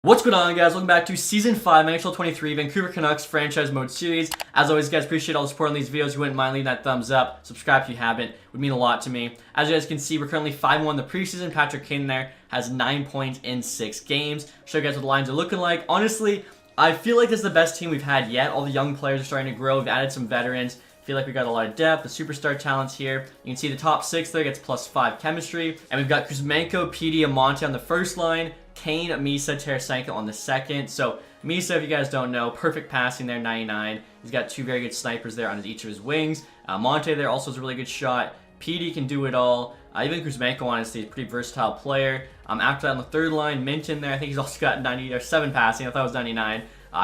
What's going on, guys? Welcome back to Season 5 NHL 23 Vancouver Canucks Franchise Mode Series. As always, guys, appreciate all the support on these videos. If you wouldn't mind leaving that thumbs up, subscribe if you haven't. It would mean a lot to me. As you guys can see, we're currently 5-1 in the preseason. Patrick Kane there has 9 points in 6 games. Show you guys what the lines are looking like. Honestly, I feel like this is the best team we've had yet. All the young players are starting to grow. We've added some veterans. Feel like we got a lot of depth, the superstar talents here. You can see the top 6 there gets +5 chemistry. And we've got Kuzmenko, Petey, and Monte on the first line. Kane, Misa, Tarasenko on the second. So Misa, if you guys don't know, perfect passing there, 99. He's got 2 very good snipers there on each of his wings. Monte there also has a really good shot. Petey can do it all. Even Kuzmenko, honestly, is a pretty versatile player. After that, on the third line, Minton there, I think he's also got 7 passing. I thought it was 99.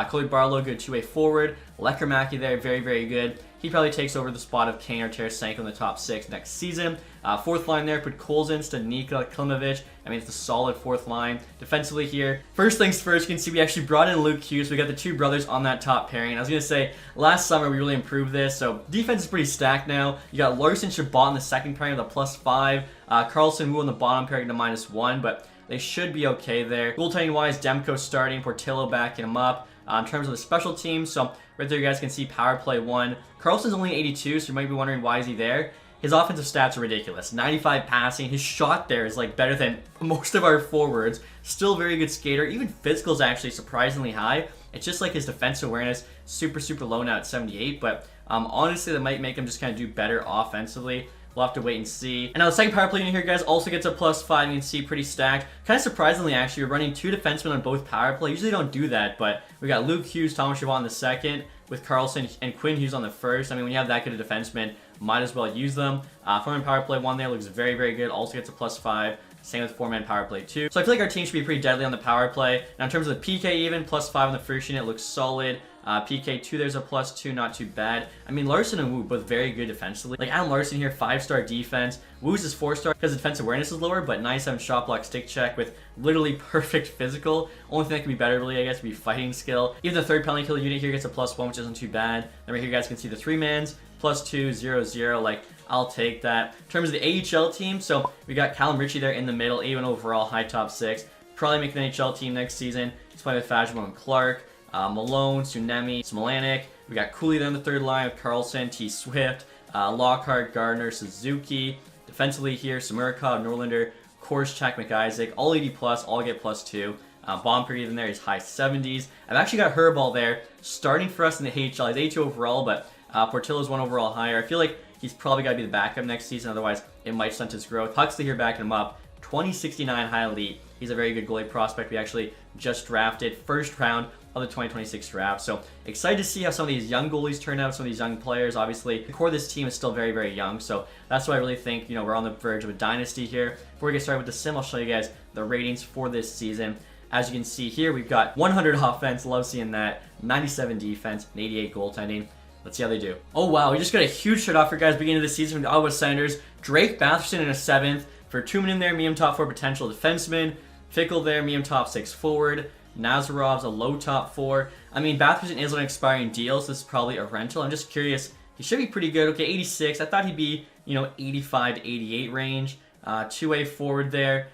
Cody Barlow, good 2-way forward. Lekermaki there, very, very good. He probably takes over the spot of Kane or Tarasenko in the top 6 next season. Fourth line there, put Kolzin, Stanika, Klimovich. I mean, it's a solid fourth line. Defensively here, first things first, you can see we actually brought in Luke Hughes. We got the 2 brothers on that top pairing. I was going to say, last summer we really improved this, so defense is pretty stacked now. You got Larson, Chabot in the second pairing with a +5. Carlson, Wu on the bottom pairing to -1, but they should be okay there. Goaltending-wise, Demko starting, Portillo backing him up. In terms of the special teams, so right there you guys can see power play 1. Carlson's only 82, so you might be wondering why is he there. His offensive stats are ridiculous. 95 passing. His shot there is like better than most of our forwards. Still very good skater. Even physical is actually surprisingly high. It's just like his defensive awareness super low now at 78, but honestly that might make him just kind of do better offensively. We'll have to wait and see. And now the second power play unit here, guys, also gets a +5. You can see pretty stacked. Kind of surprisingly, actually, we're running 2 defensemen on both power play. Usually don't do that, but we got Luke Hughes, Thomas Chabot on the second, with Carlson and Quinn Hughes on the first. I mean, when you have that good a defenseman, might as well use them. 4-man power play 1 there looks very, very good. Also gets a +5. Same with 4-man power play 2. So I feel like our team should be pretty deadly on the power play. Now in terms of the PK even, +5 on the first unit looks solid. PK2 there's a +2, not too bad. I mean, Larson and Wu both very good defensively. Like Adam Larson here, 5-star defense. Wu's is 4-star because defensive awareness is lower, but 97 shot block stick check with literally perfect physical. Only thing that could be better really, I guess, would be fighting skill. Even the third penalty kill unit here gets a +1, which isn't too bad. And right here you guys can see the 3-mans, +2, 0-0, like I'll take that. In terms of the AHL team, so we got Callum Ritchie there in the middle, even overall, high top 6. Probably make the NHL team next season. He's playing with Fajimo and Clark. Malone, Tsunemi, Smolanik. We got Cooley there in the third line with Carlson, T. Swift, Lockhart, Gardner, Suzuki. Defensively here, Samirkov, Norlander, Korschak, McIsaac. All 80+, all get +2. Bomb period in there is high 70s. I've actually got Herbal there starting for us in the AHL. He's 82 overall, but Portillo's 1 overall higher. I feel like he's probably got to be the backup next season, otherwise it might stunt his growth. Huxley here backing him up. 2069 high elite. He's a very good goalie prospect. We actually just drafted first round of the 2026 draft. So excited to see how some of these young goalies turn out, some of these young players. Obviously, the core of this team is still very, very young. So that's why I really think, you know, we're on the verge of a dynasty here. Before we get started with the sim, I'll show you guys the ratings for this season. As you can see here, we've got 100 offense, love seeing that, 97 defense, and 88 goaltending. Let's see how they do. Oh wow, we just got a huge shot off for guys beginning of the season from the Ottawa Senators. Drake Batherson in a 7th. For Tumen in there, medium top 4 potential defenseman. Fickle there, medium top 6 forward. Nazarov's a low top 4. I mean, Batherson is on an expiring deal, so this is probably a rental. I'm just curious. He should be pretty good. Okay, 86. I thought he'd be, you know, 85 to 88 range. 2-way forward there.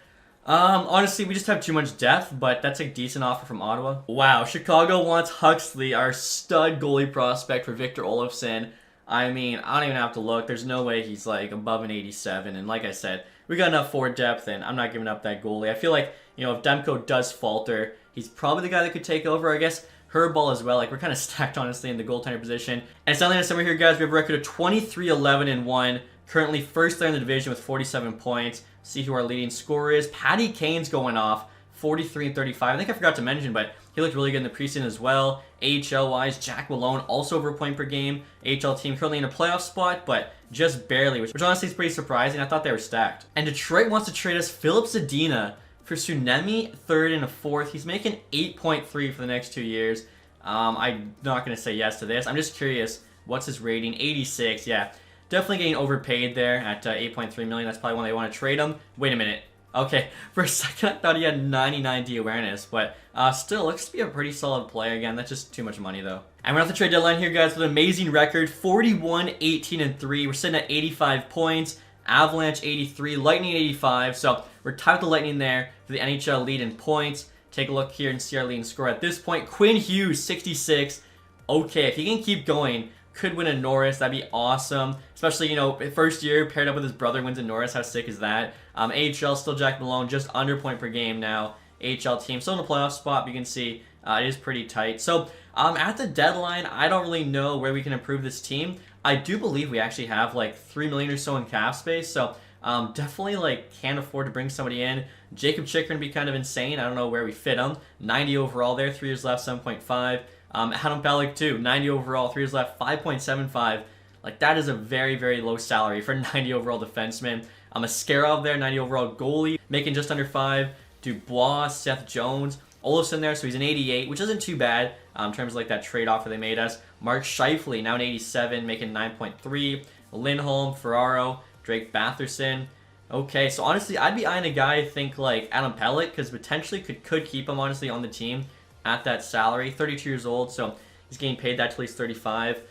Honestly, we just have too much depth, but that's a decent offer from Ottawa. Wow, Chicago wants Huxley, our stud goalie prospect for Victor Olofsson. I mean, I don't even have to look. There's no way he's like above an 87. And like I said, we got enough forward depth, and I'm not giving up that goalie. I feel like, you know, if Demko does falter, he's probably the guy that could take over. I guess Herbal as well. Like, we're kind of stacked, honestly, in the goaltender position. And Stanley in summer here, guys. We have a record of 23-11-1. Currently first there in the division with 47 points. See who our leading scorer is. Patty Kane's going off, 43-35. I think I forgot to mention, but he looked really good in the preseason as well. AHL-wise, Jack Malone also over a point per game. AHL team currently in a playoff spot, but just barely, which honestly is pretty surprising. I thought they were stacked. And Detroit wants to trade us Philip Zadina for Tsunemi, 3rd and a 4th. He's making 8.3 for the next 2 years. I'm not going to say yes to this. I'm just curious, what's his rating? 86, yeah. Definitely getting overpaid there at 8.3 million. That's probably when they want to trade him. Wait a minute. Okay, for a second I thought he had 99 D awareness, but still looks to be a pretty solid player. Again, that's just too much money though. And we're at the trade deadline here, guys, with an amazing record, 41-18-3. We're sitting at 85 points. Avalanche 83, Lightning 85. So we're tied with the Lightning there for the NHL lead in points. take a look here and see our leading scorer at this point. Quinn Hughes, 66. Okay, if he can keep going, could win a Norris. That'd be awesome. Especially, first year paired up with his brother wins a Norris. How sick is that? AHL, still Jack Malone, just under point per game now. AHL team still in the playoff spot, but you can see it is pretty tight. So at the deadline, I don't really know where we can improve this team. I do believe we actually have like 3 million or so in cap space, so definitely like can't afford to bring somebody in. Jacob Chikrin would be kind of insane. I don't know where we fit him. 90 overall there, 3 years left, 7.5. Adam Pelech too, 90 overall, 3 years left, 5.75. Like that is a very, very low salary for 90 overall defenseman. Askarov there, 90 overall goalie, making just under 5. Dubois, Seth Jones, Olofsson there, so he's an 88, which isn't too bad in terms of like that trade offer they made us. Mark Scheifele, now an 87, making 9.3. Lindholm, Ferraro, Drake Batherson. Okay, so honestly, I'd be eyeing a guy, I think, like Adam Pelech, because potentially could keep him, honestly, on the team at that salary. 32 years old, so he's getting paid that till he's 35.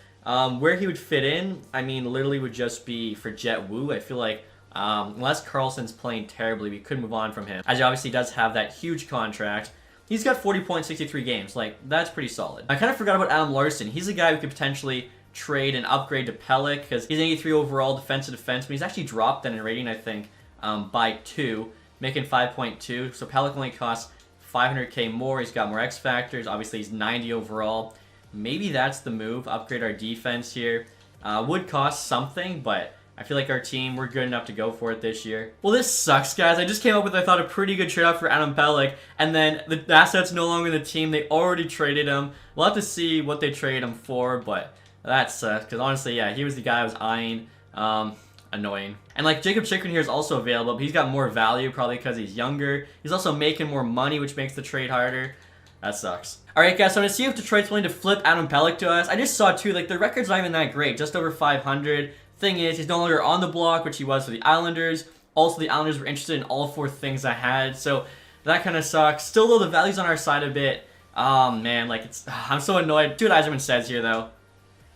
Where he would fit in, I mean, literally would just be for Jet Wu. I feel like unless Carlson's playing terribly, we could move on from him, as he obviously does have that huge contract. He's got 40.63 games. Like, that's pretty solid. I kind of forgot about Adam Larsson. He's a guy we could potentially trade and upgrade to Pelech, because he's an 83 overall defensive defenseman. He's actually dropped then in rating, I think, by 2, making 5.2. So Pelech only costs 500k more. He's got more X factors. Obviously, he's 90 overall. Maybe that's the move. Upgrade our defense here. Would cost something, but I feel like our team, we're good enough to go for it this year. Well, this sucks, guys. I just came up with, I thought, a pretty good trade-off for Adam Pelech, and then the asset's no longer in the team. They already traded him. We'll have to see what they traded him for, but that sucks, because honestly, yeah, he was the guy I was eyeing. Annoying. And like Jacob Chikrin here is also available, but he's got more value, probably because he's younger. He's also making more money, which makes the trade harder. That sucks. Alright, guys, so I'm going to see if Detroit's willing to flip Adam Pelech to us. I just saw, too, like, the record's not even that great. Just over 500. Thing is, he's no longer on the block, which he was for the Islanders. Also, the Islanders were interested in all 4 things I had, so that kind of sucks. Still, though, the value's on our side a bit. Man, like, I'm so annoyed. See what Eiserman says here, though.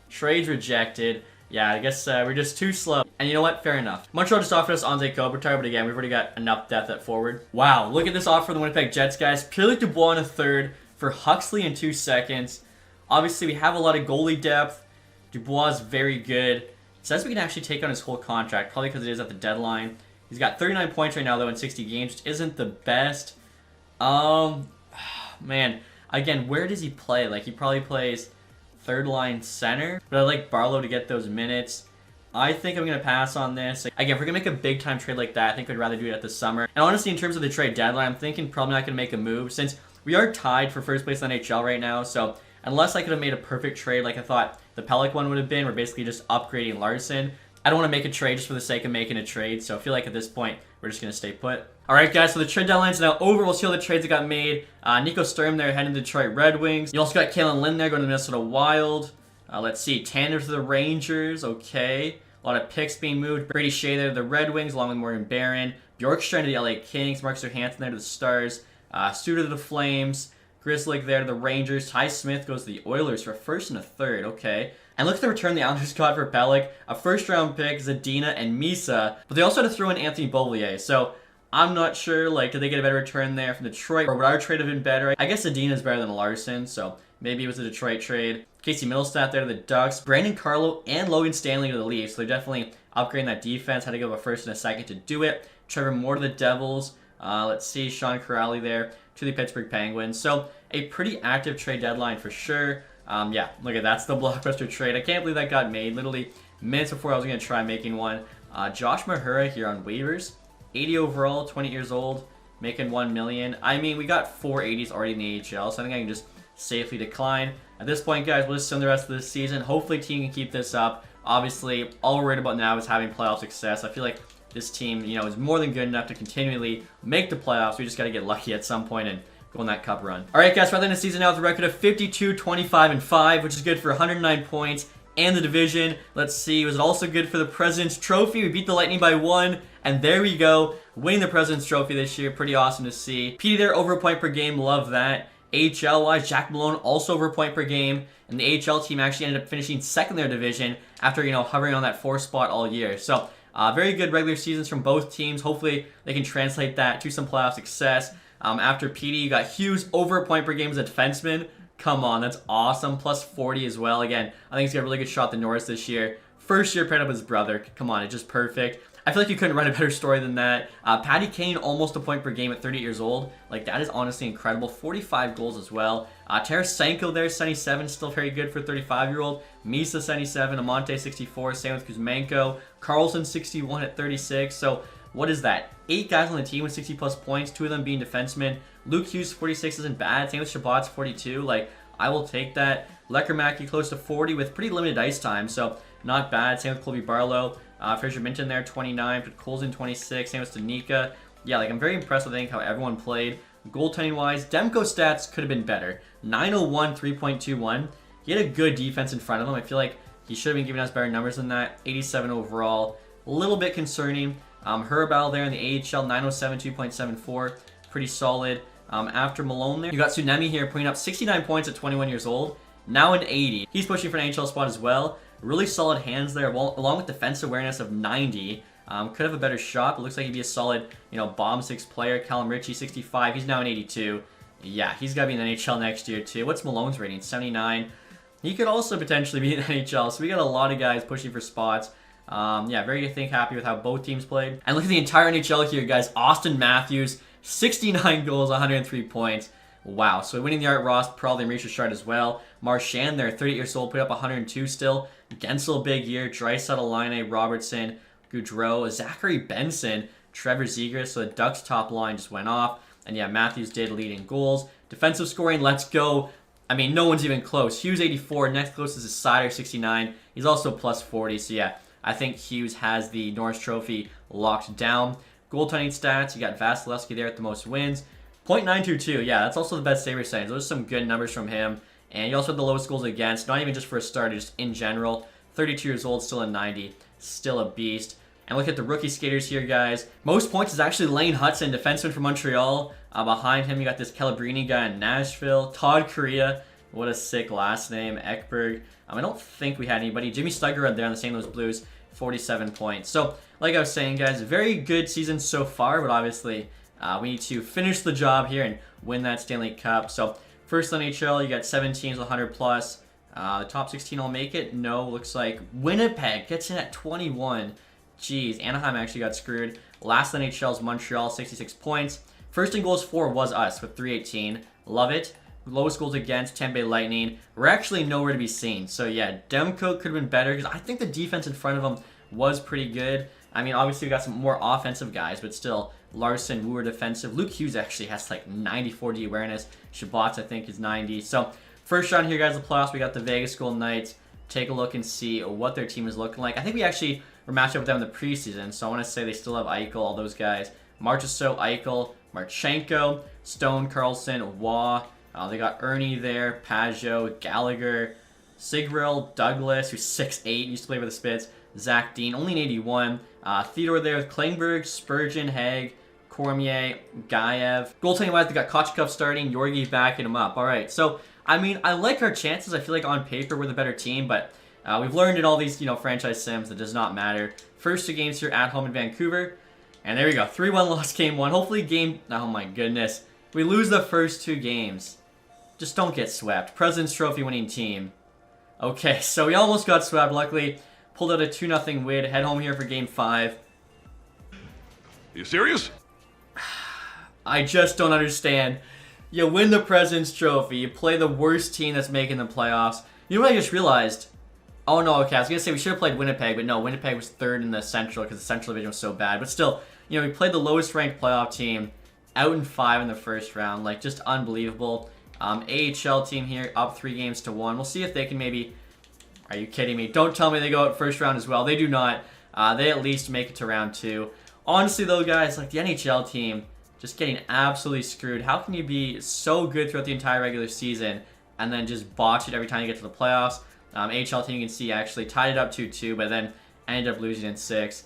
Trades rejected. Yeah, I guess we're just too slow. And you know what? Fair enough. Montreal just offered us Anze Kopitar, but again, we've already got enough depth at forward. Wow, look at this offer for the Winnipeg Jets, guys. Pierre-Luc Dubois in a 3rd for Huxley in 2 seconds. Obviously, we have a lot of goalie depth. Dubois is very good. It says we can actually take on his whole contract, probably because it is at the deadline. He's got 39 points right now, though, in 60 games, which isn't the best. Man, again, where does he play? Like, he probably plays 3rd-line center, but I'd like Barlow to get those minutes. I think I'm going to pass on this. Again, if we're going to make a big-time trade like that, I think I'd rather do it at the summer. And honestly, in terms of the trade deadline, I'm thinking probably not going to make a move, since we are tied for first place in the NHL right now, so unless I could have made a perfect trade like I thought the Pelech one would have been, we're basically just upgrading Larson. I don't want to make a trade just for the sake of making a trade, so I feel like at this point, we're just going to stay put. Alright guys, so the trade deadline's now over. We'll see all the trades that got made. Nico Sturm there heading to the Detroit Red Wings. You also got Kalen Lynn there going to the Minnesota Wild. Let's see, Tanner to the Rangers, okay. A lot of picks being moved. Brady Shea there to the Red Wings, along with Morgan Barron. Bjorkstrand to the LA Kings. Marcus Johansson there to the Stars. Suter to the Flames. Grzelcyk there to the Rangers. Ty Smith goes to the Oilers for a 1st and a 3rd, okay. And look at the return the Islanders got for Pelech. A 1st-round pick, Zadina, and Misa. But they also had to throw in Anthony Beauvillier. So I'm not sure, like, did they get a better return there from Detroit? Or would our trade have been better? I guess Zadina is better than Larson, so maybe it was a Detroit trade. Casey Middlestat there to the Ducks. Brandon Carlo and Logan Stanley to the Leafs. So they're definitely upgrading that defense. Had to give a 1st and a 2nd to do it. Trevor Moore to the Devils. Let's see, Sean Corrali there to the Pittsburgh Penguins. So a pretty active trade deadline for sure. Yeah, look at that's the Blockbuster trade. I can't believe that got made. Literally minutes before I was going to try making one. Josh Mahura here on waivers. 80 overall, 20 years old, making $1 million. I mean, we got 4 80s already in the AHL, so I think I can just safely decline. At this point, guys, we'll just send the rest of the season. Hopefully, team can keep this up. Obviously, all we're worried about now is having playoff success. I feel like this team, is more than good enough to continually make the playoffs. We just got to get lucky at some point and go on that cup run. All right, guys, we're at the end of the season now with a record of 52, 25, and 5, which is good for 109 points and the division. Let's see, was it also good for the President's Trophy? We beat the Lightning by 1, and there we go, winning the President's Trophy this year. Pretty awesome to see. PD there, over a point per game, love that. AHL-wise, Jack Malone also over a point per game, and the AHL team actually ended up finishing 2nd in their division after, hovering on that 4th spot all year. So, very good regular seasons from both teams. Hopefully, they can translate that to some playoff success. After PD, you got Hughes over a point per game as a defenseman. Come on, that's awesome. Plus 40 as well. Again, I think he's got a really good shot at the Norris this year. First year paired up with his brother. Come on, it's just perfect. I feel like you couldn't write a better story than that. Patty Kane, almost a point per game at 30 years old. Like, that is honestly incredible. 45 goals as well. Tarasenko there, 77, still very good for a 35-year-old. Misa, 77. Amante, 64. Same with Kuzmenko. Carlson, 61 at 36. So, what is that? 8 guys on the team with 60-plus points, 2 of them being defensemen. Luke Hughes, 46 isn't bad. Same with Shabbat's 42. Like, I will take that. Lecker close to 40 with pretty limited ice time, so not bad. Same with Colby Barlow. Fraser Minton there, 29. But Colson, 26. Same with Stanika. Yeah, like, I'm very impressed with, I think, how everyone played. Goaltending-wise, Demko stats could have been better. 901, 3.21. He had a good defense in front of him. I feel like he should have been giving us better numbers than that. 87 overall. A little bit concerning. Herbal there in the AHL, 907, 2.74. Pretty solid. After Malone there, you got Tsunami here putting up 69 points at 21 years old. Now an 80. He's pushing for an NHL spot as well. Really solid hands there, along with defense awareness of 90. Could have a better shot, but looks like he'd be a solid, bomb 6 player. Callum Ritchie, 65. He's now an 82. Yeah, he's got to be in the NHL next year too. What's Malone's rating? 79. He could also potentially be in the NHL. So we got a lot of guys pushing for spots. Yeah, very, I think, happy with how both teams played. And look at the entire NHL here, guys. Austin Matthews, 69 goals, 103 points. Wow. So winning the Art Ross, probably Maurice Richard as well. Marchand there, 30 years old, put up 102 still. Gensel, big year. Draisaitl, Laine, Robertson, Goudreau, Zachary Benson, Trevor Zegras. So the Ducks' top line just went off. And yeah, Matthews did lead in goals. Defensive scoring, let's go. I mean, no one's even close. Hughes, 84. Next closest is Sider, 69. He's also plus 40. So yeah, I think Hughes has the Norris Trophy locked down. Goaltending stats, you got Vasilevsky there at the most wins. .922, yeah, that's also the best saver settings. Those are some good numbers from him. And you also have the lowest goals against, not even just for a starter, just in general. 32 years old, still a 90. Still a beast. And look at the rookie skaters here, guys. Most points is actually Lane Hudson, defenseman from Montreal. Behind him, you got this Calabrini guy in Nashville. Todd Correa, what a sick last name. Ekberg. I don't think we had anybody. Jimmy Stuggerud there on the St. Louis Blues, 47 points. So, like I was saying, guys, very good season so far, but obviously we need to finish the job here and win that Stanley Cup. So, first NHL, you got 7 teams with 100 plus. The top 16 will make it. No, looks like Winnipeg gets in at 21. Jeez, Anaheim actually got screwed. Last NHL is Montreal, 66 points. First in goals for was us with 318. Love it. Lowest goals against, Tampa Bay Lightning. We're actually nowhere to be seen. So yeah, Demko could have been better because I think the defense in front of him was pretty good. I mean, obviously we got some more offensive guys, but still, Larson, Wooer defensive. Luke Hughes actually has like 94 D awareness. Shabbat's, I think, is 90. So first round here, guys, the playoffs, we got the Vegas Golden Knights. Take a look and see what their team is looking like. I think we actually were matched up with them in the preseason, so I want to say they still have Eichel, all those guys. Marchessault, Eichel, Marchenko, Stone, Carlson, Waugh. They got Ernie there, Pajot, Gallagher, Sigrill, Douglas, who's 6'8", used to play for the Spits, Zach Dean, only an 81. Theodore there with Klingberg, Spurgeon, Haig, Cormier, Gaev. Goaltending-wise, they got Kochekov starting, Yorgi backing him up. All right, so, I mean, I like our chances. I feel like on paper we're the better team, but we've learned in all these, franchise sims that does not matter. First 2 games here at home in Vancouver, and there we go, 3-1 loss game 1. Hopefully oh my goodness, we lose the first 2 games. Just don't get swept. President's Trophy winning team. Okay, so we almost got swept. Luckily, pulled out a 2-0 win. Head home here for Game 5. You serious? I just don't understand. You win the President's Trophy. You play the worst team that's making the playoffs. You know what I just realized? Oh, no, okay. I was going to say we should have played Winnipeg, but no, Winnipeg was 3rd in the Central because the Central Division was so bad. But still, we played the lowest ranked playoff team out in 5 in the first round. Like, just unbelievable. AHL team here, up 3 games to 1. We'll see if they can maybe... Are you kidding me? Don't tell me they go out first round as well. They do not. They at least make it to round 2. Honestly, though, guys, like the NHL team, just getting absolutely screwed. How can you be so good throughout the entire regular season and then just botch it every time you get to the playoffs? AHL team, you can see, actually tied it up 2-2, but then ended up losing in 6.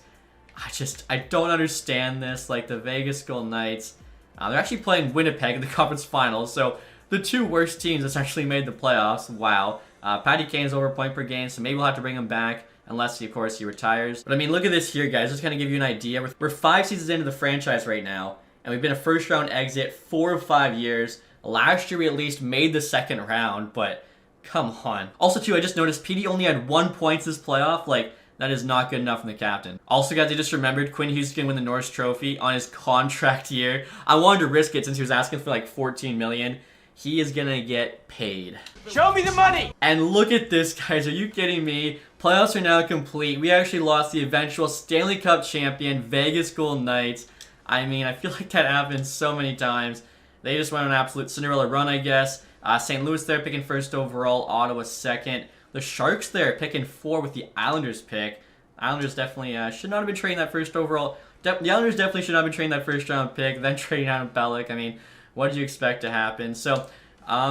I don't understand this. Like, the Vegas Golden Knights, they're actually playing Winnipeg in the conference finals, so the 2 worst teams essentially made the playoffs. Wow. Patty Kane's over point per game, so maybe we'll have to bring him back, unless, of course, he retires. But, I mean, look at this here, guys. Just kind of give you an idea. We're 5 seasons into the franchise right now, and we've been a first round exit 4 of 5 years. Last year we at least made the second round, but come on. Also too, I just noticed PD only had 1 point this playoff. Like, that is not good enough from the captain. Also, guys, I just remembered Quinn Hughes can win the Norris Trophy on his contract year. I wanted to risk it since he was asking for like $14 million. He is gonna get paid. Show me the money! And look at this, guys. Are you kidding me? Playoffs are now complete. We actually lost the eventual Stanley Cup champion, Vegas Golden Knights. I mean, I feel like that happened so many times. They just went on an absolute Cinderella run, I guess. St. Louis there picking first overall, Ottawa second. The Sharks there picking 4 with the Islanders pick. Islanders definitely should not have been trading that first overall. The Islanders definitely should not have been trading that first round pick, then trading out of Bellick. I mean, what did you expect to happen? So,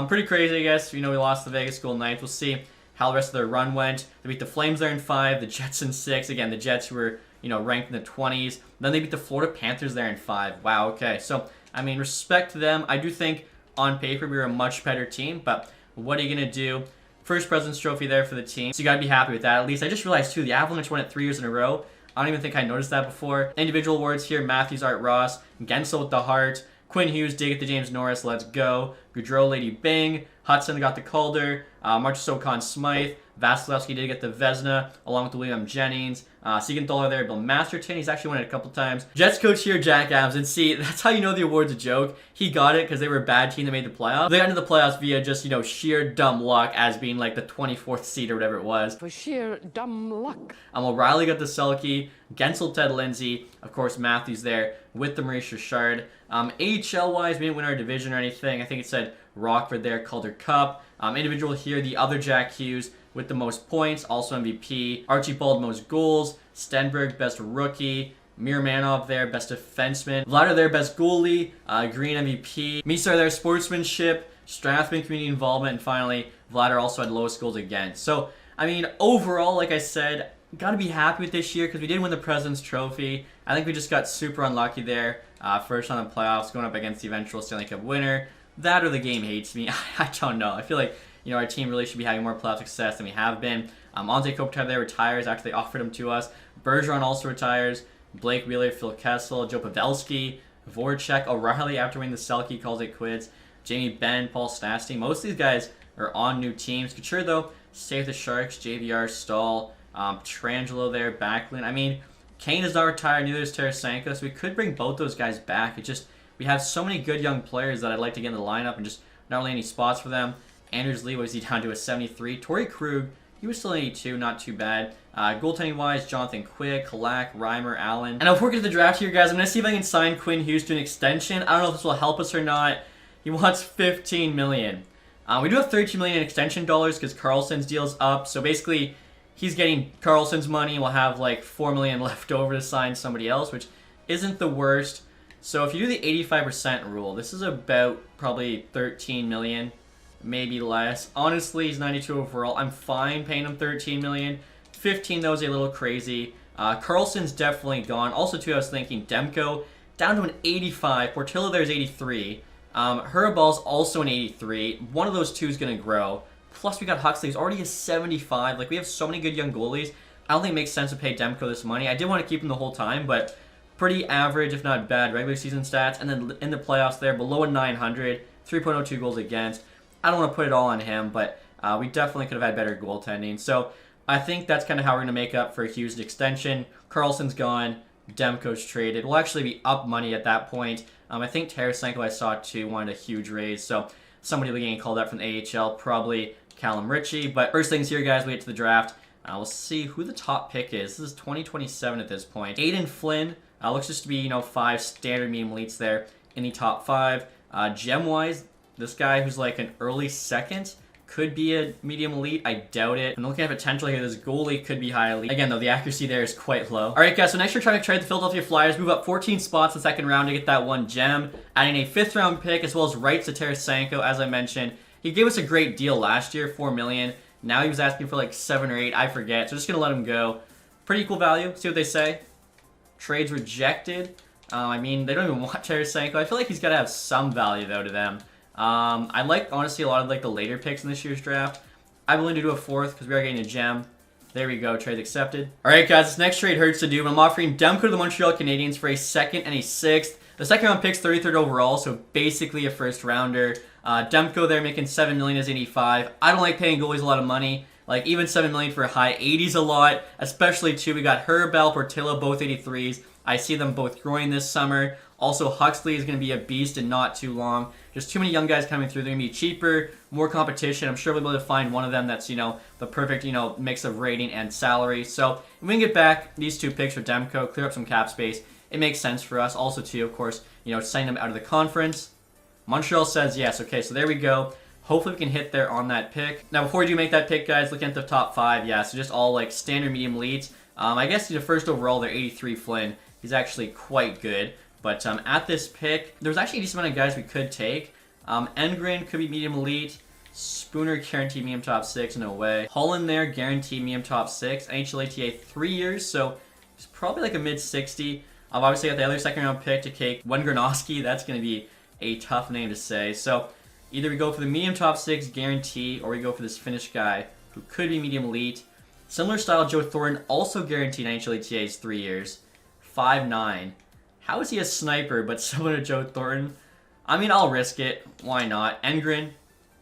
pretty crazy, I guess. You know, we lost the Vegas Golden Knights. We'll see how the rest of their run went. They beat the Flames there in 5, the Jets in 6. Again, the Jets were, you know, ranked in the 20s. Then they beat the Florida Panthers there in 5. Wow, okay. So, I mean, respect to them. I do think on paper we were a much better team, but what are you going to do? First President's Trophy there for the team, so you got to be happy with that. At least I just realized, too, the Avalanche won it 3 years in a row. I don't even think I noticed that before. Individual awards here, Matthews, Art Ross, Gensel with the Hart, Quinn Hughes did get the James Norris, let's go. Goudreau, Lady Bing, Hudson got the Calder, Marchessault, Conn Smythe, Vasilevsky did get the Vezina, along with William Jennings. Siegenthaler there, Bill Masterton, he's actually won it a couple times. Jets coach here, Jack Adams, and see, that's how you know the award's a joke. He got it because they were a bad team that made the playoffs. They got into the playoffs via just, you know, sheer dumb luck as being like the 24th seed or whatever it was. For sheer dumb luck. O'Reilly got the Selke, Gensel, Ted Lindsay, of course Matthews there with the Maurice Richard. AHL-wise, we didn't win our division or anything. I think it said Rockford there, Calder Cup. Individual here, the other Jack Hughes with the most points, also MVP. Archibald, most goals. Stenberg, best rookie. Miramanov there, best defenseman. Vladar there, best goalie. Green MVP. Misar there, sportsmanship. Strathman, community involvement. And finally, Vladar also had lowest goals against. So, I mean, overall, like I said, gotta be happy with this year because we did win the President's Trophy. I think we just got super unlucky there. First on the playoffs, going up against the eventual Stanley Cup winner. That or the game hates me. I don't know. I feel like, you know, our team really should be having more playoff success than we have been. Ante Kopitar there retires after they offered him to us. Bergeron also retires. Blake Wheeler, Phil Kessel, Joe Pavelski, Voracek, O'Reilly after winning the Selke calls it quits. Jamie Benn, Paul Stastny. Most of these guys are on new teams. Couture, though, stay with the Sharks. JVR, Stahl, Petrangelo there, Backlund. I mean, Kane is not retired, neither is Tarasenko, so we could bring both those guys back. It just, we have so many good young players that I'd like to get in the lineup and just not really any spots for them. Anders Lee, was he down to a 73? Torrey Krug, he was still 82, not too bad. Goaltending-wise, Jonathan Quick, Halak, Reimer, Allen. And before we get to the draft here, guys, I'm going to see if I can sign Quinn Hughes to an extension. I don't know if this will help us or not. He wants $15 million. We do have $13 million in extension dollars because Carlson's deal's up. So basically, he's getting Carlson's money. We'll have like $4 million left over to sign somebody else, which isn't the worst. So if you do the 85% rule, this is about probably $13 million. Maybe less. Honestly, he's 92 overall. I'm fine paying him $13 million. 15 though is a little crazy. Carlson's definitely gone. Also, too, I was thinking Demko down to an 85. Portillo there's 83. Huraball's also an 83. One of those two is going to grow. Plus, we got Huxley, who's already a 75. Like, we have so many good young goalies. I don't think it makes sense to pay Demko this money. I did want to keep him the whole time, but pretty average, if not bad, regular season stats. And then in the playoffs there, below a 900, 3.02 goals against. I don't want to put it all on him, but we definitely could have had better goaltending. So I think that's kind of how we're going to make up for a Hughes extension. Carlson's gone. Demko's traded. We'll actually be up money at that point. I think Tarasenko, I saw too, wanted a huge raise. So somebody will be getting called up from the AHL, probably Callum Ritchie. But first things here, guys, we get to the draft. We'll see who the top pick is. This is 2027 at this point. Aiden Flynn looks just to be, 5 standard medium elites there in the top 5. Gem-wise, this guy who's like an early second could be a medium elite. I doubt it. I'm looking at potential here. This goalie could be high elite. Again, though, the accuracy there is quite low. All right, guys, so next we're trying to trade the Philadelphia Flyers. Move up 14 spots in the second round to get that 1 gem. Adding a 5th round pick as well as rights to Tarasenko, as I mentioned. He gave us a great deal last year, $4 million. Now he was asking for like 7 or 8. I forget. So just going to let him go. Pretty equal value. See what they say. Trades rejected. I mean, they don't even want Tarasenko. I feel like he's got to have some value, though, to them. I like, honestly, a lot of like the later picks in this year's draft. I'm willing to do a 4th because we are getting a gem. There we go. Trade accepted. All right, guys. This next trade hurts to do, but I'm offering Demko to the Montreal Canadiens for a 2nd and a 6th. The second round pick's 33rd overall, so basically a first rounder. Demko there making $7 million as 85. I don't like paying goalies a lot of money. Like, even $7 million for a high 80s a lot, especially too. We got Herbal, Portillo, both 83s. I see them both growing this summer. Also, Huxley is going to be a beast in not too long. Just too many young guys coming through. They're going to be cheaper, more competition. I'm sure we'll be able to find one of them that's, the perfect, mix of rating and salary. So, if we can get back these two picks for Demko, clear up some cap space, it makes sense for us. Also, too, of course, signing them out of the conference. Montreal says yes. Okay, so there we go. Hopefully we can hit there on that pick. Now, before we do make that pick, guys, looking at the top 5, yeah, so just all, like, standard medium elites. I guess the first overall, they're 83 Flynn. He's actually quite good. But at this pick, there's actually a decent amount of guys we could take. Engren could be medium elite. Spooner guaranteed medium top 6, no way. Holland there, guaranteed medium top 6. NHLATA 3 years, so he's probably like a mid-60. I've obviously got the other second round pick to take Wengrenowski. That's going to be a tough name to say. So either we go for the medium top 6 guarantee, or we go for this Finnish guy who could be medium elite. Similar style, Joe Thornton, also guaranteed NHLATA's 3 years. 5'9". How is he a sniper but similar to Joe Thornton? I mean, I'll risk it. Why not? Engren,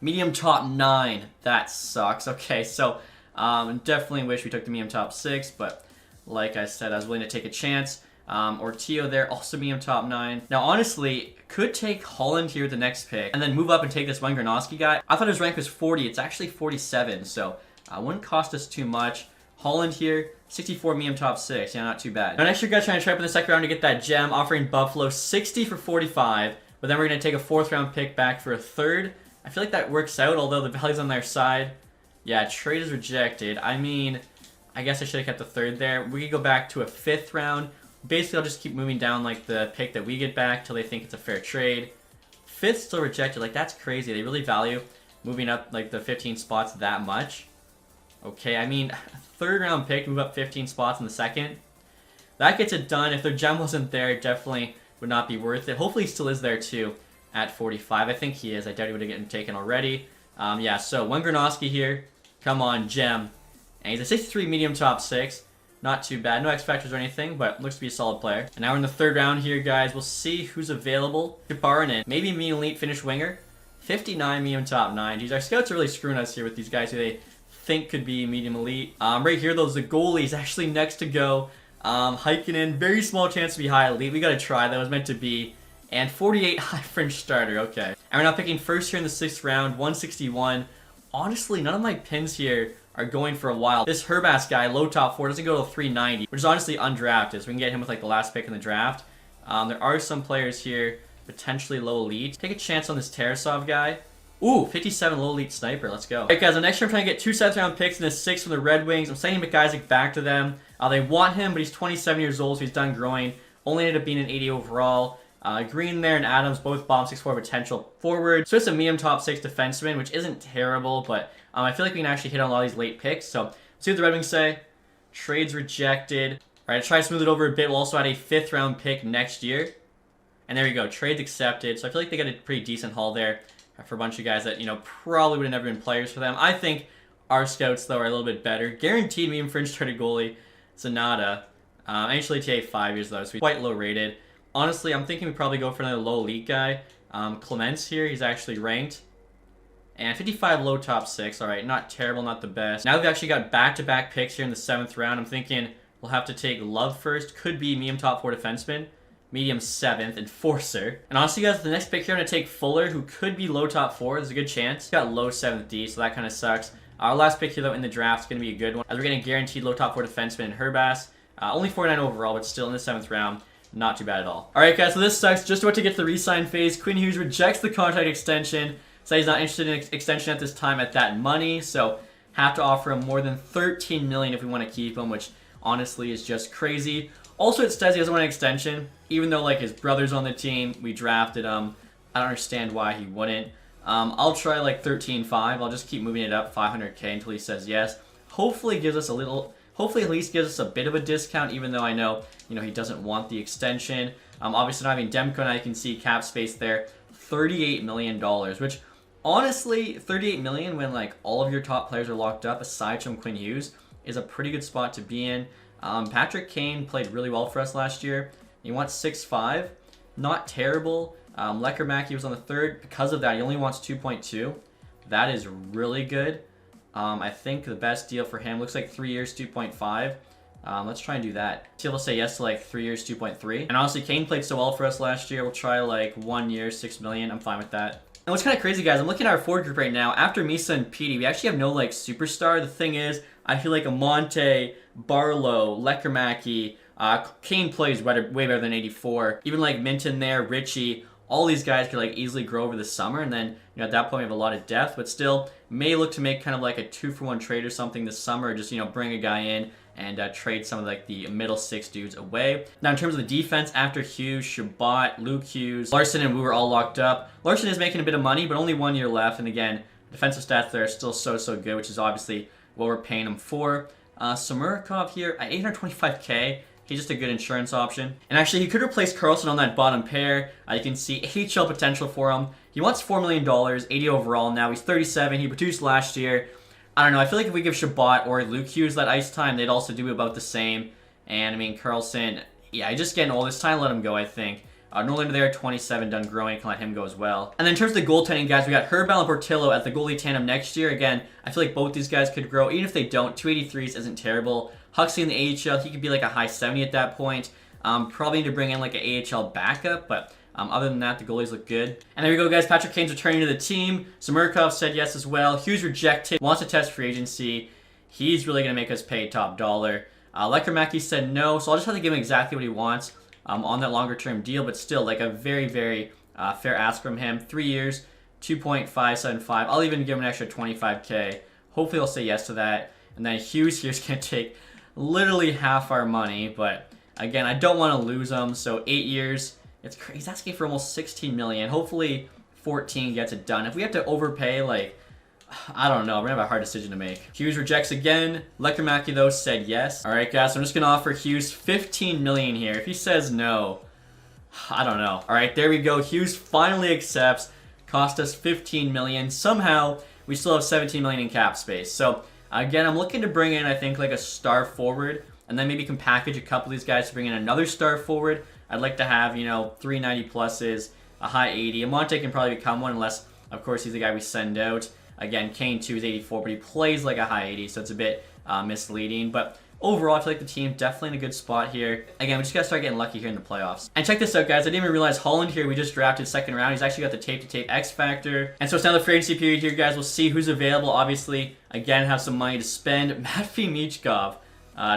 medium top 9. That sucks. Okay, so definitely wish we took the medium top 6, but like I said, I was willing to take a chance. Ortio there, also medium top 9. Now, honestly, could take Holland here at the next pick and then move up and take this Wengrenowski guy. I thought his rank was 40. It's actually 47, so wouldn't cost us too much. Holland here, 64 medium top 6. Yeah, not too bad. Now, next year, guys, trying to trap in the second round to get that gem, offering Buffalo 60 for 45. But then we're going to take a 4th round pick back for a 3rd. I feel like that works out, although the value's on their side. Yeah, trade is rejected. I mean, I guess I should have kept the 3rd there. We could go back to a 5th round. Basically, I'll just keep moving down like the pick that we get back till they think it's a fair trade. 5th still rejected. Like, that's crazy. They really value moving up like the 15 spots that much. Okay, I mean, 3rd round pick, move up 15 spots in the 2nd. That gets it done. If their gem wasn't there, it definitely would not be worth it. Hopefully he still is there too at 45. I think he is. I doubt he would have gotten taken already. Yeah, so Wengrenowski here. Come on, gem. And he's a 63 medium top 6. Not too bad. No X factors or anything, but looks to be a solid player. And now we're in the 3rd round here, guys. We'll see who's available. Jabaranin, maybe medium elite Finnish winger. 59 medium top 9. Geez, our scouts are really screwing us here with these guys who they think could be medium elite. Right here, though, the goalie is actually next to go. Heikkinen, very small chance to be high elite. We gotta try. That was meant to be. And 48 high French starter. Okay. And we're now picking first here in the 6th round, 161. Honestly, none of my pins here are going for a while. This Herbas guy, low top 4, doesn't go to 390, which is honestly undrafted, so we can get him with like the last pick in the draft. There are some players here, potentially low elite. Take a chance on this Tarasov guy. Ooh, 57 low elite sniper. Let's go. Alright, guys, next year I'm trying to get 2 7th round picks and a 6 from the Red Wings. I'm sending McIsaac back to them. They want him, but he's 27 years old, so he's done growing. Only ended up being an 80 overall. Green there and Adams, both bomb 6'4" potential forward. So it's a medium top 6 defenseman, which isn't terrible, but I feel like we can actually hit on a lot of these late picks. So let's see what the Red Wings say. Trades rejected. Alright, try to smooth it over a bit. We'll also add a 5th round pick next year. And there we go. Trades accepted. So I feel like they got a pretty decent haul there for a bunch of guys that, probably would have never been players for them. I think our scouts, though, are a little bit better. Guaranteed medium fringe started goalie, Zanata. NHLATA 5 years, though, so he's quite low rated. Honestly, I'm thinking we probably go for another low elite guy. Clements here, he's actually ranked. And 55 low top 6. Alright, not terrible, not the best. Now we've actually got back-to-back picks here in the 7th round. I'm thinking we'll have to take Love first. Could be medium top 4 defenseman. Medium 7th, Enforcer. And honestly, guys, the next pick here, I'm going to take Fuller, who could be low top 4. There's a good chance. He's got low 7th D, so that kind of sucks. Our last pick here, though, in the draft is going to be a good one, as we're getting guaranteed low top 4 defenseman in Herbas. Only 49 overall, but still in the 7th round. Not too bad at all. Alright, guys, so this sucks. Just about to get to the re-sign phase. Quinn Hughes rejects the contract extension. So he's not interested in extension at this time at that money. So have to offer him more than $13 million if we want to keep him, which honestly is just crazy. Also, it says he doesn't want an extension, even though like his brother's on the team. We drafted him. I don't understand why he wouldn't. I'll try like 13.5. I'll just keep moving it up 500K until he says yes. Hopefully gives us a little. Hopefully at least gives us a bit of a discount, even though I know, he doesn't want the extension. Obviously not having Demko, now you can see cap space there, $38 million, which honestly, $38 million when like all of your top players are locked up, aside from Quinn Hughes, is a pretty good spot to be in. Patrick Kane played really well for us last year. He wants 6'5", not terrible. Lecker was on the third. Because of that, he only wants 2.2. That is really good. I think the best deal for him looks like 3 years, 2.5. Let's try and do that. See if we'll say yes to like 3 years, 2.3. And honestly, Kane played so well for us last year. We'll try like 1 year, 6 million. I'm fine with that. And what's kind of crazy, guys, I'm looking at our forward group right now. After Misa and Petey, we actually have no like superstar. The thing is, I feel like Amante, Barlow, Lecker Kane plays way better than 84. Even like Minton there, Richie, all these guys could like easily grow over the summer, and then at that point we have a lot of depth, but still may look to make kind of like a 2-for-1 trade or something this summer, or just bring a guy in and trade some of like the middle 6 dudes away. Now in terms of the defense, after Hughes, Shabbat, Luke Hughes, Larson and Wu were all locked up. Larson is making a bit of money, but only 1 year left, and again, defensive stats there are still so good, which is obviously what we're paying him for. Samurkov here at 825k. He's just a good insurance option. And actually, he could replace Carlson on that bottom pair. You can see AHL potential for him. He wants $4 million, 80 overall now. He's 37. He produced last year. I don't know. I feel like if we give Shabbat or Luke Hughes that ice time, they'd also do about the same. And, I mean, Carlson, yeah, just getting old. It's time to let him go, I think. Norlander there, 27, done growing. Can let him go as well. And then in terms of the goaltending, guys, we got Herbal and Portillo at the goalie tandem next year. Again, I feel like both these guys could grow. Even if they don't, 283s isn't terrible. Huxley in the AHL, he could be like a high 70 at that point. Probably need to bring in like an AHL backup, but other than that, the goalies look good. And there we go, guys. Patrick Kane's returning to the team. Samurkov said yes as well. Hughes rejected. Wants to test free agency. He's really going to make us pay top dollar. Lecker said no, so I'll just have to give him exactly what he wants on that longer-term deal, but still like a very fair ask from him. 3 years, 2.575. I'll even give him an extra 25k. Hopefully he'll say yes to that. And then Hughes here's going to take literally half our money, but again, I don't want to lose him. So 8 years, it's crazy. He's asking for almost 16 million. Hopefully 14 gets it done. If we have to overpay, like, I don't know, we're gonna have a hard decision to make. Hughes rejects again. Lecker though said yes. All right, guys, so I'm just gonna offer Hughes 15 million here. If he says no, I don't know. All right, there we go. Hughes finally accepts. Cost us 15 million. Somehow we still have 17 million in cap space. So again, I'm looking to bring in, I think, like a star forward, and then maybe can package a couple of these guys to bring in another star forward. I'd like to have, 390 pluses, a high 80. Amante can probably become one unless, of course, he's the guy we send out. Again, Kane 2 is 84, but he plays like a high 80, so it's a bit misleading. But overall, I feel like the team definitely in a good spot here. Again, we just got to start getting lucky here in the playoffs. And check this out, guys. I didn't even realize Holland here, we just drafted second round. He's actually got the tape-to-tape X Factor. And so it's now the free agency period here, guys. We'll see who's available. Obviously, again, have some money to spend. Matvey Michkov,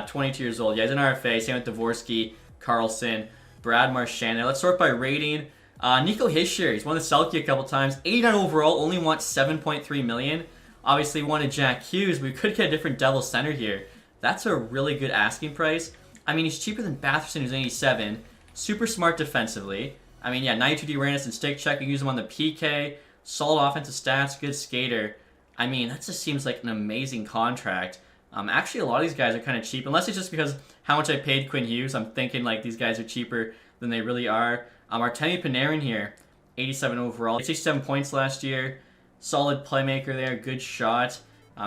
22 years old. Yeah, he's an RFA. Same with Dvorsky, Carlson, Brad Marchand. Now, let's sort by rating. Nico Hischier, he's won the Selke a couple times. 89 overall, only wants 7.3 million. Obviously wanted Jack Hughes, but we could get a different Devil center here. That's a really good asking price. I mean, he's cheaper than Batherson, who's 87. Super smart defensively. I mean, yeah, 92 awareness and stick check. You use him on the PK. Solid offensive stats, good skater. I mean, that just seems like an amazing contract. Actually, a lot of these guys are kind of cheap, unless it's just because how much I paid Quinn Hughes. I'm thinking like these guys are cheaper than they really are. Artemi Panarin here, 87 overall, 67 points last year. Solid playmaker there, good shot.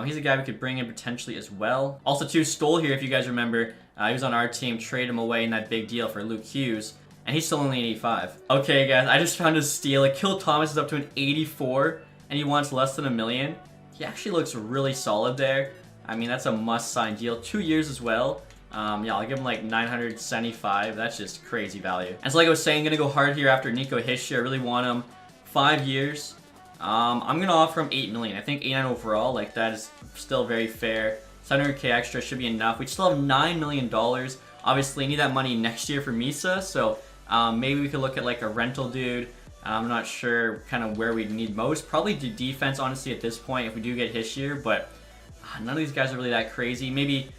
He's a guy we could bring in potentially as well. Also, too, Stoll here, if you guys remember. He was on our team, trade him away in that big deal for Luke Hughes, and he's still only 85. Okay, guys, I just found a steal. Akil Thomas is up to an 84, and he wants less than $1 million. He actually looks really solid there. I mean, that's a must-sign deal. 2 years as well. Yeah, I'll give him like 975. That's just crazy value. And so like I was saying, gonna go hard here after Nico Hischier. I really want him. 5 years. I'm gonna offer him 8 million. I think 89 overall, like that is still very fair. 700k extra should be enough. We still have $9 million. Obviously, need that money next year for Misa, so maybe we could look at like a rental dude. I'm not sure kind of where we need most. Probably do defense, honestly, at this point if we do get Hischier, but none of these guys are really that crazy. Maybe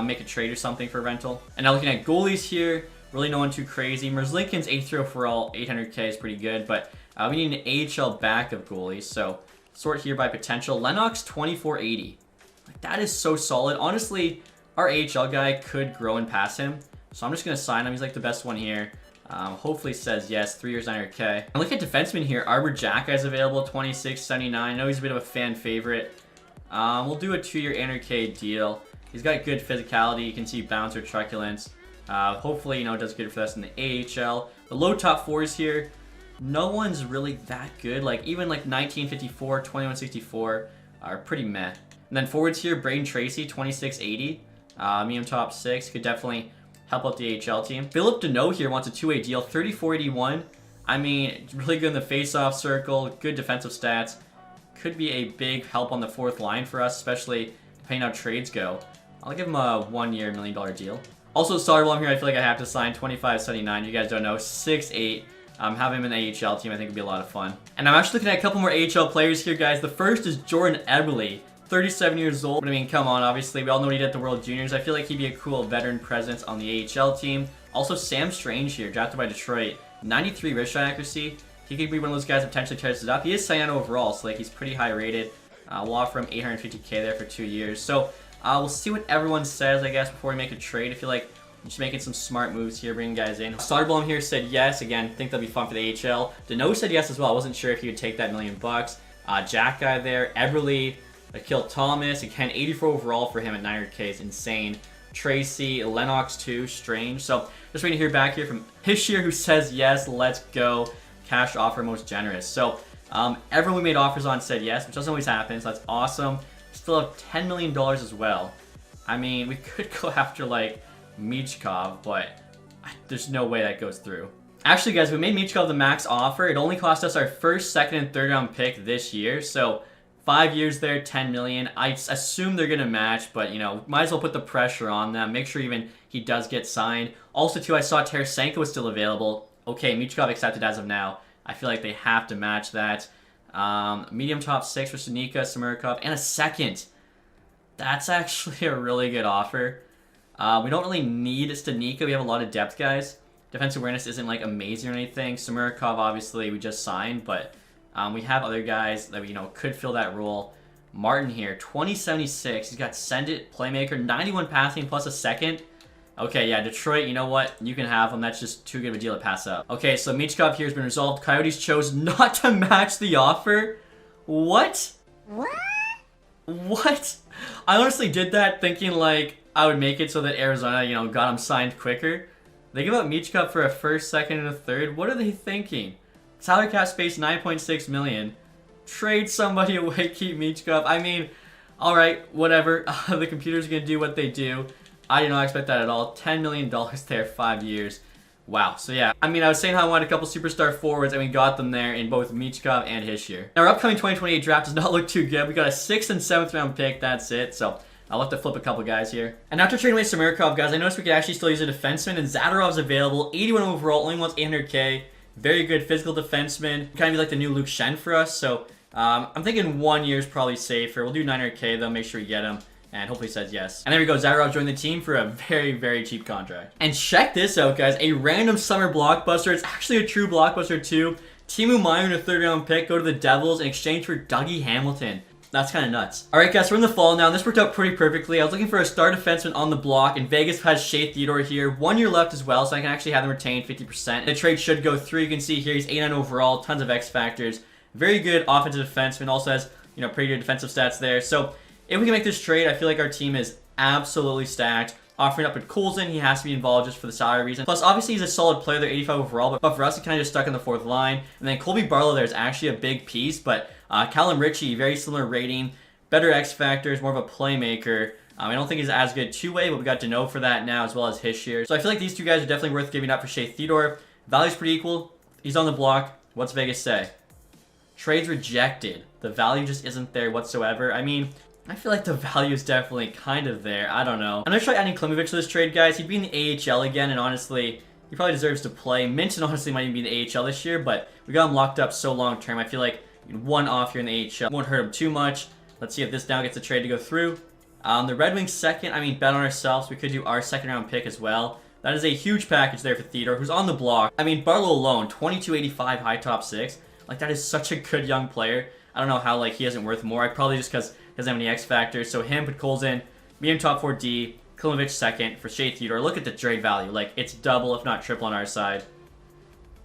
make a trade or something for rental. And now looking at goalies here, really no one too crazy. Merzlikins 83 overall, 800k is pretty good, but we need an AHL backup goalie, so sort here by potential. Lennox 2480. Like, that is so solid. Honestly, our AHL guy could grow and pass him, so I'm just going to sign him. He's like the best one here. Hopefully says yes, 3 years 900k. And look at defenseman here. Arbor Jacka is available, 2679. I know he's a bit of a fan favorite. We'll do a 2-year 800k deal. He's got good physicality. You can see bouncer truculence. Hopefully, does good for us in the AHL. The low top fours here, no one's really that good. Like even like 1954, 2164 are pretty meh. And then forwards here, Braden Tracy, 2680. Medium top 6 could definitely help out the AHL team. Philip Deneau here wants a two-way deal, 3481. I mean, really good in the face-off circle, good defensive stats. Could be a big help on the fourth line for us, especially depending how trades go. I'll give him a 1 year, $1 million deal. Also, Soderblom here, I feel like I have to sign 2579. You guys don't know, 6'8". Have him in the AHL team, I think would be a lot of fun. And I'm actually looking at a couple more AHL players here, guys. The first is Jordan Eberle, 37 years old. But I mean, come on, obviously, we all know what he did at the World Juniors. I feel like he'd be a cool veteran presence on the AHL team. Also, Sam Strange here, drafted by Detroit, 93 wrist shot accuracy. He could be one of those guys that potentially tears it up. He is Cy Young overall, so like he's pretty high rated. We'll offer him $850K there for 2 years. So we'll see what everyone says, I guess, before we make a trade. I feel like just making some smart moves here, bringing guys in. Soderblom here said yes. Again, think that'll be fun for the AHL. Deneau said yes as well. I wasn't sure if he would take that $1 million. Jack guy there. Eberle, Akil Thomas. Again, 84 overall for him at 900K is insane. Tracy, Lennox too, Strange. So just waiting to hear back here from Hischier, who says yes, let's go. Cash offer most generous. So everyone we made offers on said yes, which doesn't always happen, so that's awesome. Still have $10 million as well. I mean, we could go after like Michkov, but there's no way that goes through. Actually, guys, we made Michkov the max offer. It only cost us our first, second, and third round pick this year. So 5 years there, 10 million. I assume they're gonna match, but you know, might as well put the pressure on them. Make sure even he does get signed. Also, too, I saw Tarasenko was still available. Okay, Michkov accepted as of now. I feel like they have to match that. Medium top 6 for Stanika, Samirkov, and a second. That's actually a really good offer. We don't really need Stanika. We have a lot of depth guys. Defensive awareness isn't like amazing or anything. Samirkov, obviously, we just signed, but we have other guys that we could fill that role. Martin here, 2076. He's got send it, playmaker, 91 passing plus a second. Okay, yeah, Detroit, you know what? You can have him. That's just too good of a deal to pass up. Okay, so Michkov here has been resolved. Coyotes chose not to match the offer. What? What? I honestly did that thinking like I would make it so that Arizona, got him signed quicker. They give up Michkov for a first, second, and a third. What are they thinking? Salary cap space, $9.6 million. Trade somebody away, keep Michkov. I mean, alright, whatever. The computer's gonna do what they do. I did not expect that at all. $10 million there, 5 years. Wow. So yeah, I mean, I was saying how I wanted a couple superstar forwards, and we got them there in both Michkov and Hischier. Now, our upcoming 2028 draft does not look too good. We got a 6th and 7th round pick. That's it. So I'll have to flip a couple guys here. And after trading away Samirkov, guys, I noticed we could actually still use a defenseman, and Zadorov's available. 81 overall, only wants 800K. Very good physical defenseman. Kind of be like the new Luke Shen for us. So I'm thinking 1 year is probably safer. We'll do 900K though. Make sure we get him. And hopefully he says yes. And there we go. Zadorov joined the team for a very, very cheap contract. And check this out, guys. A random summer blockbuster. It's actually a true blockbuster too. Timu Meyer in a 3rd round pick. Go to the Devils in exchange for Dougie Hamilton. That's kind of nuts. Alright, guys. We're in the fall now. And this worked out pretty perfectly. I was looking for a star defenseman on the block. And Vegas has Shea Theodore here. 1 year left as well. So I can actually have them retain 50%. The trade should go through. You can see here he's 89 overall. Tons of X factors. Very good offensive defenseman. Also has, pretty good defensive stats there. So if we can make this trade, I feel like our team is absolutely stacked. Offering up with Coulson, he has to be involved just for the salary reason. Plus, obviously, he's a solid player. They're 85 overall, but for us, he kind of just stuck in the 4th line. And then Colby Barlow there is actually a big piece, but Callum Ritchie, very similar rating, better X factors, more of a playmaker. I don't think he's as good two-way, but we got Deneau for that now, as well as Hischier. So I feel like these two guys are definitely worth giving up for Shea Theodore. Value's pretty equal. He's on the block. What's Vegas say? Trade's rejected. The value just isn't there whatsoever. I mean, I feel like the value is definitely kind of there. I don't know. I'm going to try adding Klimovich to this trade, guys. He'd be in the AHL again, and honestly, he probably deserves to play. Minton honestly might even be in the AHL this year, but we got him locked up so long term. I feel like one off here in the AHL won't hurt him too much. Let's see if this now gets a trade to go through. The Red Wings 2nd, I mean, bet on ourselves. We could do our 2nd round pick as well. That is a huge package there for Theodore, who's on the block. I mean, Barlow alone, 2285 high top 6. Like, that is such a good young player. I don't know how, he isn't worth more. Probably just because he doesn't have any X factors. So him, put Coulson, medium top 4D, Klimovich 2nd for Shea Theodore. Look at the trade value. It's double, if not triple on our side.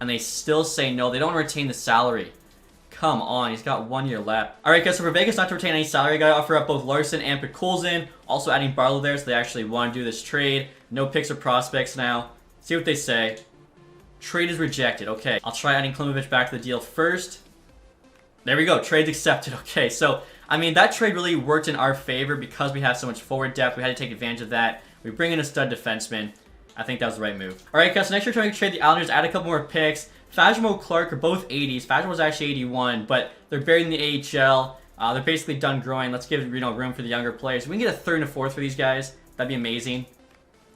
And they still say no. They don't want to retain the salary. Come on, he's got 1 year left. Alright, guys, so for Vegas not to retain any salary, I gotta offer up both Larson and Coulson. Also adding Barlow there, so they actually want to do this trade. No picks or prospects now. See what they say. Trade is rejected. Okay, I'll try adding Klimovich back to the deal first. There we go. Trade's accepted. Okay, so, I mean, that trade really worked in our favor because we have so much forward depth. We had to take advantage of that. We bring in a stud defenseman. I think that was the right move. All right, guys, so next we're trying to trade the Islanders, add a couple more picks. Fajimo, Clark are both 80s. Fajimo was actually 81, but they're buried in the AHL. They're basically done growing. Let's give room for the younger players. If we can get a third and a fourth for these guys, that'd be amazing.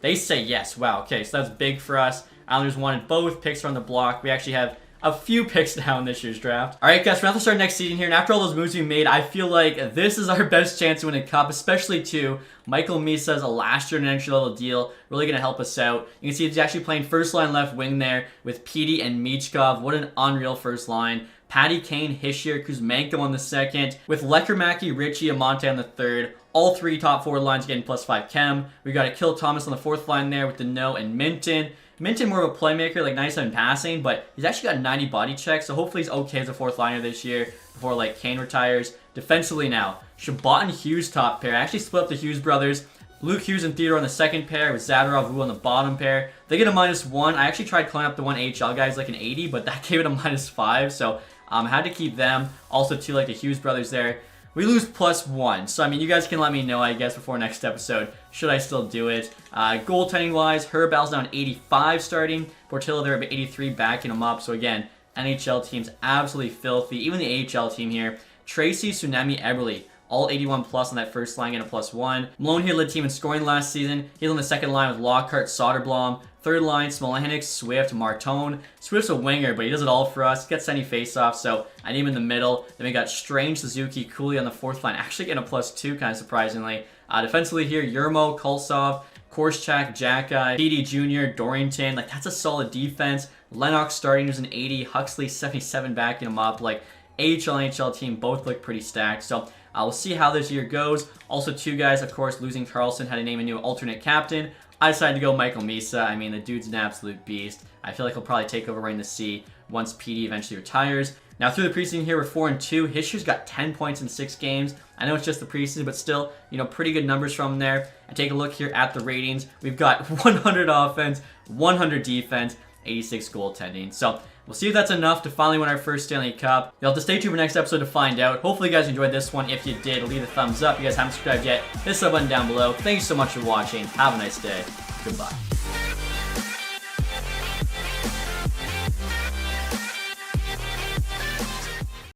They say yes. Wow, okay, so that's big for us. Islanders wanted both picks from the block. We actually have a few picks now in this year's draft. All right, guys, we're going to start next season here, and after all those moves we made, I feel like this is our best chance to win a cup, especially too. Michael Misa's a last year in an entry-level deal, really going to help us out. You can see he's actually playing first-line left wing there with Petey and Michkov. What an unreal first line. Patty Kane, Hischier, Kuzmenko on the second, with Lekermacki, Richie, Amante on the third. All three top forward lines getting +5 chem. We got a Kill Thomas on the fourth line there with Deneau and Minton. Minton more of a playmaker, like 97 passing, but he's actually got 90 body checks, so hopefully he's okay as a fourth liner this year before like Kane retires. Defensively now, Shabbat and Hughes top pair. I actually split up the Hughes brothers. Luke Hughes and Theodore on the second pair with Zadorov Wu on the bottom pair. They get a -1. I actually tried calling up the one AHL guys like an 80, but that gave it a -5, so I had to keep them. Also, too, like the Hughes brothers there. We lose +1. So, I mean, you guys can let me know, I guess, before next episode. Should I still do it? Goaltending-wise, Herbal's down 85 starting. Portillo there at 83, backing him up. So, again, NHL team's absolutely filthy. Even the AHL team here. Tracy, Tsunami, Eberle. All 81 plus on that first line and a +1. Malone here led team in scoring last season. He's on the second line with Lockhart, Soderblom. Third line, Smolenic, Swift, Martone. Swift's a winger, but he does it all for us. Gets any face-off, so I need him in the middle. Then we got Strange, Suzuki, Cooley on the fourth line. Actually getting a +2, kind of surprisingly. Defensively here, Yermo, Kulsov, Korschak, Jacki, PD Jr., Dorrington. Like, that's a solid defense. Lennox starting who's an 80. Huxley, 77, backing him up. Like, AHL and NHL team both look pretty stacked. So we'll see how this year goes. Also, two guys, of course, losing Carlson, had to name a new alternate captain. I decided to go Michael Misa. I mean, the dude's an absolute beast. I feel like he'll probably take over Reign the Sea once PD eventually retires. Now, through the preseason here, we're 4-2. Hischier's got 10 points in 6 games. I know it's just the preseason, but still, you know, pretty good numbers from there. And take a look here at the ratings. We've got 100 offense, 100 defense, 86 goaltending. So we'll see if that's enough to finally win our first Stanley Cup. You'll have to stay tuned for next episode to find out. Hopefully you guys enjoyed this one. If you did, leave a thumbs up. If you guys haven't subscribed yet, hit the sub button down below. Thank you so much for watching. Have a nice day. Goodbye.